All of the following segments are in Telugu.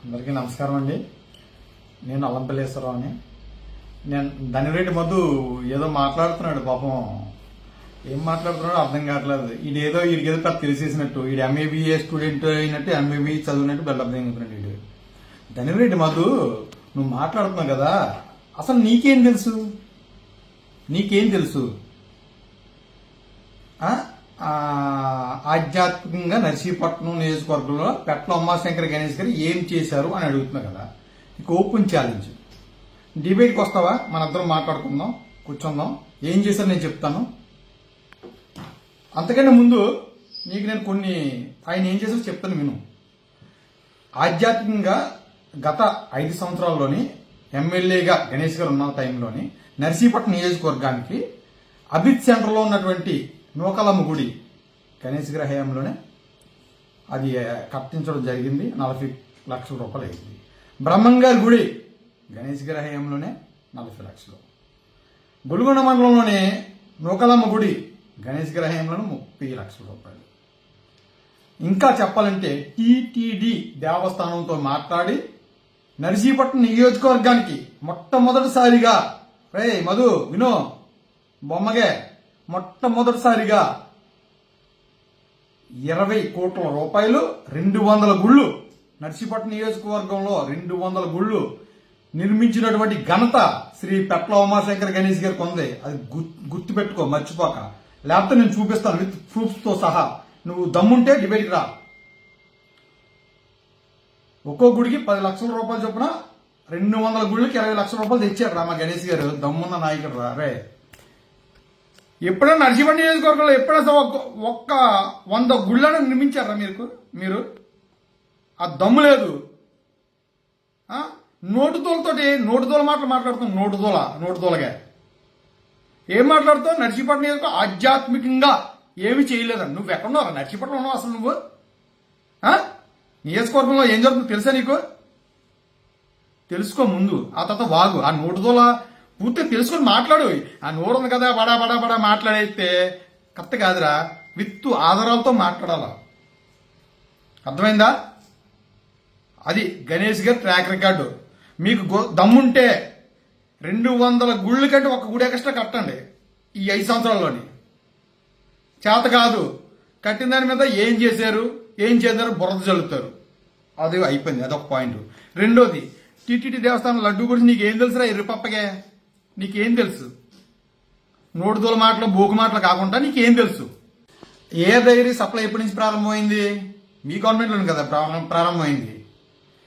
అందరికీ నమస్కారం అండి. నేను అల్లంపల్లేశ్వరరావుని. నేను ధనిరెడ్డి మధు ఏదో మాట్లాడుతున్నాడు. పాపం ఏం మాట్లాడుతున్నాడో అర్థం కావట్లేదు. వీడేదో పెద్ద తెలిసేసినట్టు, వీడు ఎంఏబీఏ స్టూడెంట్ అయినట్టు, ఎంఏబీ చదివినట్టు బిల్డప్ దిగుతున్నాడు వీడు. ధనిరెడ్డి మధు, నువ్వు మాట్లాడుతున్నావు కదా, అసలు నీకేం తెలుసు? ఆధ్యాత్మికంగా నర్సీపట్నం నియోజకవర్గంలో పెట్ల ఉమాశంకర్ గణేష్ గారు ఏం చేశారు అని అడుగుతున్నా కదా. ఇక ఓపెన్ ఛాలెంజ్, డిబేట్కి వస్తావా? మనందరం మాట్లాడుకుందాం, కూర్చుందాం. ఏం చేశారు నేను చెప్తాను. అంతకంటే ముందు నీకు నేను కొన్ని ఆయన ఏం చేశారో చెప్తాను విను. ఆధ్యాత్మికంగా గత 5 సంవత్సరాల్లోని ఎమ్మెల్యేగా గణేష్ గారు ఉన్న టైంలోని నర్సీపట్నం నియోజకవర్గానికి అభిత్ సెంటర్లో ఉన్నటువంటి నూకలమ్మ గుడి గణేష్ గారి హయాంలోనే అది కట్టించడం జరిగింది. 40 లక్షల రూపాయలు అయింది. బ్రహ్మంగారి గుడి గణేష్ గారి హయాంలోనే 40 లక్షలు. గొలుగొండ మండలంలోనే నూకలమ్మ గుడి గణేష్ గారి హయాంలోనే 30 లక్షల రూపాయలు. ఇంకా చెప్పాలంటే టీటీడీ దేవస్థానంతో మాట్లాడి నర్సీపట్నం నియోజకవర్గానికి మొట్టమొదటిసారిగా, రే మధు వినో బొమ్మగే, మొట్టమొదటిసారిగా 20 కోట్ల రూపాయలు 200 గుళ్ళు, నర్సీపట్నం నియోజకవర్గంలో 200 గుళ్ళు నిర్మించినటువంటి ఘనత శ్రీ పెట్ల ఉమాశంకర్ గణేష్ గారికి ఉంది. అది గుర్తుపెట్టుకో, మర్చిపోక. లేకపోతే నేను చూపిస్తాను విత్ ప్రూఫ్స్ తో సహా. నువ్వు దమ్ముంటే డిబేట్కి రా. ఒక్కో గుడికి 10 లక్షల రూపాయలు చొప్పున 200 గుళ్ళకి 20 లక్షల రూపాయలు తెచ్చారు రా మా గణేష్ గారు. దమ్మున్న నాయకుడు రా రే. ఎప్పుడైనా నర్సీపట్నం నియోజకవర్గంలో ఎప్పుడైనా ఒక్క 100 గుళ్ళను నిర్మించారా మీరు? ఆ దమ్ము లేదు. నోటుదోల మాటలు మాట్లాడుతాం. నోటుదోలగా ఏం మాట్లాడుతావు? నర్సీపట్నం నియోజకవర్గం ఆధ్యాత్మికంగా ఏమి చేయలేదని. నువ్వు ఎక్కడున్నావు? నర్సీపట్నం ఉన్నావు అసలు నువ్వు? నియోజకవర్గంలో ఏం జరుగుతుందో తెలుసా నీకు? తెలుసుకో ముందు, ఆ తర్వాత వాగు. ఆ నోటుదోల పూర్తిగా తెలుసుకొని మాట్లాడు. ఆ నోరు ఉంది కదా బడా బడా బడా మాట్లాడైతే కరెక్ట్ కాదురా. విత్ ఆధారాలతో మాట్లాడాలా. అర్థమైందా? అది గణేష్ గారి ట్రాక్ రికార్డు. మీకు దమ్ముంటే 200 గుళ్ళు కంటే ఒక గుడి ఎక్స్ట్రా కట్టండి ఈ 5 సంవత్సరాల్లోని. చేత కాదు, కట్టిన దాని మీద ఏం చేశారు బురద చల్లుతారు. అది అయిపోయింది. అదొక పాయింట్. రెండోది, టీటీడీ దేవస్థానం లడ్డు గురించి నీకేం తెలుసురా? ఎర్రిపప్పగే నీకేం తెలుసు? నోటుదోల మాటలు బోకు మాటలు కాకుండా నీకేం తెలుసు? ఏ డైరీ సప్లై ఎప్పటి నుంచి ప్రారంభమైంది? మీ గవర్నమెంట్లోనే కదా ప్రారంభమైంది.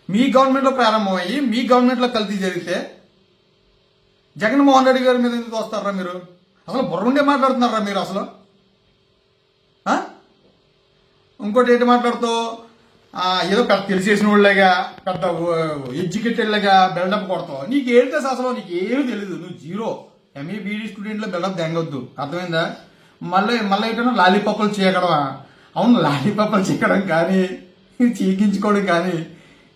మీ గవర్నమెంట్లో ప్రారంభమయ్యి మీ గవర్నమెంట్లో కల్తీ జరిగితే జగన్మోహన్ రెడ్డి గారి మీద ఎందుకు వస్తారా మీరు? అసలు బుర్రుండే మాట్లాడుతున్నారా మీరు అసలు? ఇంకోటి ఏంటి మాట్లాడుతావు? ఏదో పెద్ద తెలిసేసిన వాళ్ళగా, పెద్ద ఎడ్యుకేటెడ్లాగా బిల్డప్ కొడతావు. నీకేం తెలుసు అసలు? నీకేమీ తెలీదు. నువ్వు జీరో. ఎంఏ బీడీ స్టూడెంట్లో బిల్డప్ దెంగొద్దు. అర్థమైందా? మళ్ళీ ఏంటన్నా లాలీపాపలు చేయడమా? అవును, లాలీపాపలు చేయడం కానీ చీకించుకోవడం కానీ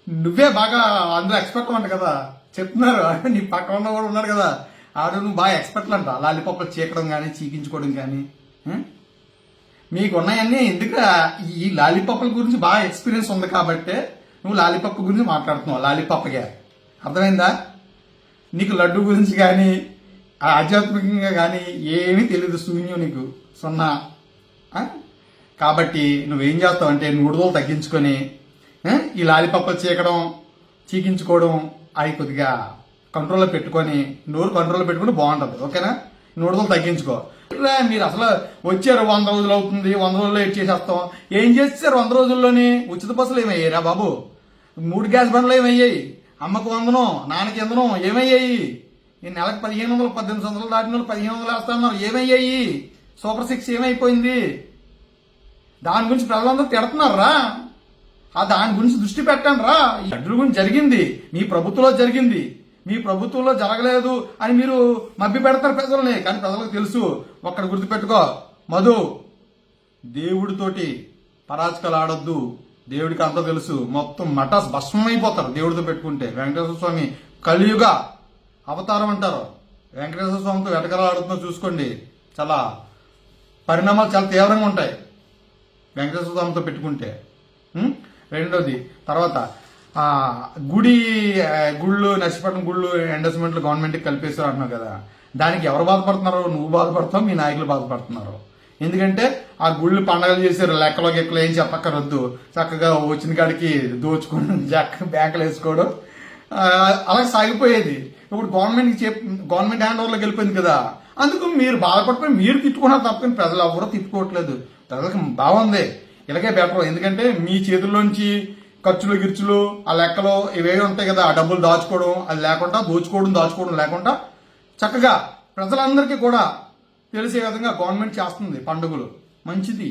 నువ్వే బాగా అందరూ ఎక్స్పర్ట్ అంట కదా. చెప్తున్నారు, నీ పక్కన ఉన్న కూడా ఉన్నారు కదా, ఆడు నువ్వు బాగా ఎక్స్పర్ట్లు అంట లాలీపాపలు చీకడం కానీ చీకించుకోవడం కానీ. మీకు ఉన్నాయన్నీ ఎందుకు? ఈ లాలీపాపల గురించి బాగా ఎక్స్పీరియన్స్ ఉంది కాబట్టి నువ్వు లాలీపాప్ గురించి మాట్లాడుతున్నావు. లాలీపాపగా అర్థమైందా? నీకు లడ్డు గురించి కానీ ఆధ్యాత్మికంగా కానీ ఏమీ తెలియదు. శూన్యం, నీకు సున్నా. కాబట్టి నువ్వేం చేస్తావు అంటే నూడుదోలు తగ్గించుకొని ఈ లాలీపాపలు చీకడం చీకించుకోవడం అవి కొద్దిగా కంట్రోల్లో పెట్టుకొని, నోరు కంట్రోల్లో పెట్టుకుని బాగుంటుంది. ఓకేనా? నూడుదోలు తగ్గించుకో. మీరు అసలు వచ్చారు 100 రోజులు అవుతుంది, 100 రోజుల్లో ఎడ్ చేసేస్తాం. ఏం చేసేసారు 100 రోజుల్లోని? ఉచిత బస్సులు ఏమయ్యారా బాబు? 3 గ్యాస్ బండ్లు ఏమయ్యాయి? అమ్మకు 100, నాన్నకి 100 ఏమయ్యాయి? ఈ నెలకు 1500, 1800 దాటిన 1500 వేస్తున్నారు. ఏమయ్యాయి? సూపర్ 6 ఏమైపోయింది? దాని గురించి ప్రజలందరూ తిడుతున్నారా? దాని గురించి దృష్టి పెట్టండి రా. ఈ లడ్డు గురించి జరిగింది మీ ప్రభుత్వంలో జరిగింది, మీ ప్రభుత్వంలో జరగలేదు అని మీరు మభ్య పెడతారు ప్రజల్ని. కానీ ప్రజలకు తెలుసు. ఒక్కడ గుర్తుపెట్టుకో మధు, దేవుడితోటి పరాచకాలు ఆడొద్దు. దేవుడికి అంతా తెలుసు. మొత్తం మటాస్ భస్మం అయిపోతారు దేవుడితో పెట్టుకుంటే. వెంకటేశ్వర స్వామి కలియుగ అవతారం అంటారు. వెంకటేశ్వర స్వామితో వెటకరాలు ఆడుతుందో చూసుకోండి. చాలా పరిణామాలు చాలా తీవ్రంగా ఉంటాయి వెంకటేశ్వర స్వామితో పెట్టుకుంటే. రెండోది, తర్వాత ఆ గుళ్ళు నర్సీపట్నం గుళ్ళు ఎండోస్మెంట్లు గవర్నమెంట్కి కలిపేశారు అంటున్నావు కదా, దానికి ఎవరు బాధపడుతున్నారు? నువ్వు బాధపడతావు, మీ నాయకులు బాధపడుతున్నారు. ఎందుకంటే ఆ గుళ్ళు పండగలు చేశారు, లెక్కలో గిక్కలు ఏం చెప్పక్కర్వద్దు, చక్కగా వచ్చిన కాడికి దోచుకోవడం, బ్యాంకులు వేసుకోవడం, అలా సాగిపోయేది. ఇప్పుడు గవర్నమెంట్ హ్యాండ్ ఓవర్లోకి వెళ్ళిపోయింది కదా, అందుకు మీరు బాధపడిపోయి మీరు తిట్టుకున్నారు తప్పని ప్రజలు ఎవరో తిట్టుకోవట్లేదు. ప్రజలకు బాగుంది, ఇలాగే బెటర్. ఎందుకంటే మీ చేతుల్లోంచి ఖర్చులు గిర్చులు ఆ లెక్కలు ఇవేవి ఉంటాయి కదా, ఆ డబ్బులు దాచుకోవడం అది లేకుండా, దాచుకోవడం లేకుండా చక్కగా ప్రజలందరికీ కూడా తెలిసే విధంగా గవర్నమెంట్ చేస్తుంది పండుగలు. మంచిది,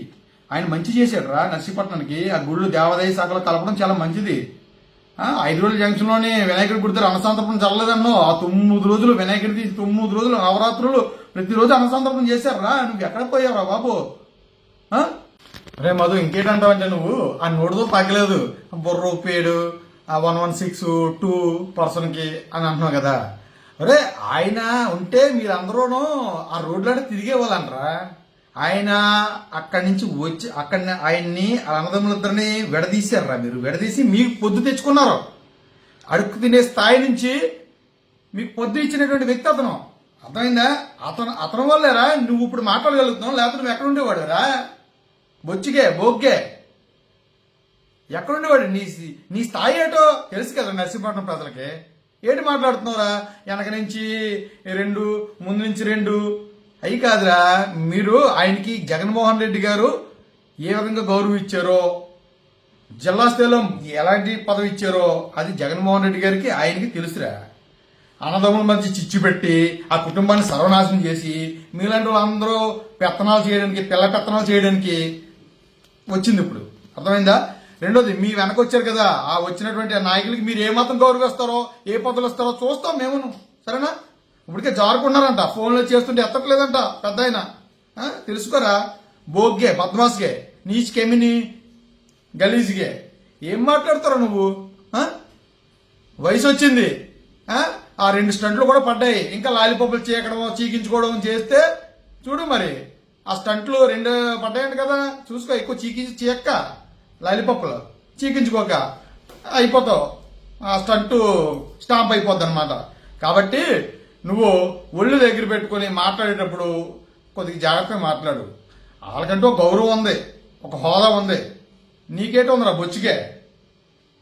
ఆయన మంచి చేశాడు రా నర్సీపట్నానికి. ఆ గుళ్ళు దేవాదాయ శాఖలో కలపడం చాలా మంచిది. 5 రోజుల జంక్షన్లోనే వినాయకుడి గుడి దగ్గర అన్నసంతర్పణ చల్లలేదన్నో. ఆ 9 రోజులు వినాయకుడికి 9 రోజులు నవరాత్రులు ప్రతిరోజు అన్నసంతర్పణ చేశారా? నువ్వు ఎక్కడ పోయావురా బాబు? రే మధు, ఇంకేంటావంటే నువ్వు ఆ నోటుతో తగ్గలేదు, బుర్ర ఊపేడు, ఆ 116 2 పర్సన్కి అని అంటున్నావు కదా. అరే ఆయన ఉంటే మీరందరూనూ ఆ రోడ్లలో తిరిగే వాళ్ళంటరా. ఆయన అక్కడి నుంచి వచ్చి ఆయన్ని అన్నదమ్ములిద్దరిని విడదీశారా మీరు. విడదీసి మీకు పొద్దు తెచ్చుకున్నారు. అడుక్కు తినే స్థాయి నుంచి మీకు పొద్దు ఇచ్చినటువంటి వ్యక్తి అతను. అర్థమైందా? అతని వల్లేరా నువ్వు ఇప్పుడు మాట్లాడగలుగుతున్నావు, లేకపోతే నువ్వు ఎక్కడ ఉండేవాడురా? బొగ్గే ఎక్కడుండేవాడు? నీ స్థాయి ఏటో తెలుసు కదా నర్సీపట్నం ప్రజలకి. ఏంటి మాట్లాడుతున్నారా? వెనక నుంచి 2, ముందు నుంచి 2 అయి కాదురా. మీరు ఆయనకి జగన్మోహన్ రెడ్డి గారు ఏ విధంగా గౌరవం ఇచ్చారో, జిల్లా స్థాయిలో ఎలాంటి పదవి ఇచ్చారో అది జగన్మోహన్ రెడ్డి గారికి ఆయనకి తెలుసురా. అన్నదమ్ముల మధ్య చిచ్చు పెట్టి ఆ కుటుంబాన్ని సర్వనాశనం చేసి మీలాంటి వాళ్ళందరూ పెత్తనాలు చేయడానికి, పిల్ల పెత్తనాలు చేయడానికి వచ్చింది ఇప్పుడు. అర్థమైందా? రెండోది, మీ వెనక వచ్చారు కదా, ఆ వచ్చినటువంటి నాయకులకి మీరు ఏ మాత్రం గౌరవిస్తారో, ఏ పదవులు ఇస్తారో చూస్తాం మేమును. సరేనా? ఇప్పటికే జారుకున్నారంట, ఫోన్లో చేస్తుంటే ఎత్తట్లేదంట పెద్ద ఆయన. తెలుసుకోరా? బోగ్గే, బద్మాస్గే, నీచుకెమిని, గలీజ్గే ఏం మాట్లాడతారో నువ్వు? వయసు వచ్చింది, ఆ 2 స్టంట్లు కూడా పడ్డాయి. ఇంకా లాలిపప్పులు చీకించుకోవడం చేస్తే చూడు మరి. ఆ స్టంట్లు 2 పడ్డాయంట కదా, చూసుకో. ఎక్కువ చీయక్క, లాలిపప్పులు చీకించుకోక అయిపోతావు, ఆ స్టంటు స్టాంప్ అయిపోద్ది అనమాట. కాబట్టి నువ్వు ఒళ్ళు దగ్గర పెట్టుకుని మాట్లాడేటప్పుడు కొద్దిగా జాగ్రత్తగా మాట్లాడు. వాళ్ళకంటూ ఒక గౌరవం ఉంది, ఒక హోదా ఉంది. నీకేటో ఉందిరా బొచ్చుకే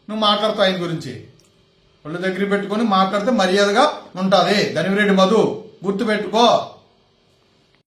నువ్వు మాట్లాడతావు ఆయన గురించి. ఒళ్ళు దగ్గర పెట్టుకుని మాట్లాడితే మర్యాదగా ఉంటుంది. ధనివిరెడ్డి మధు, గుర్తు పెట్టుకో.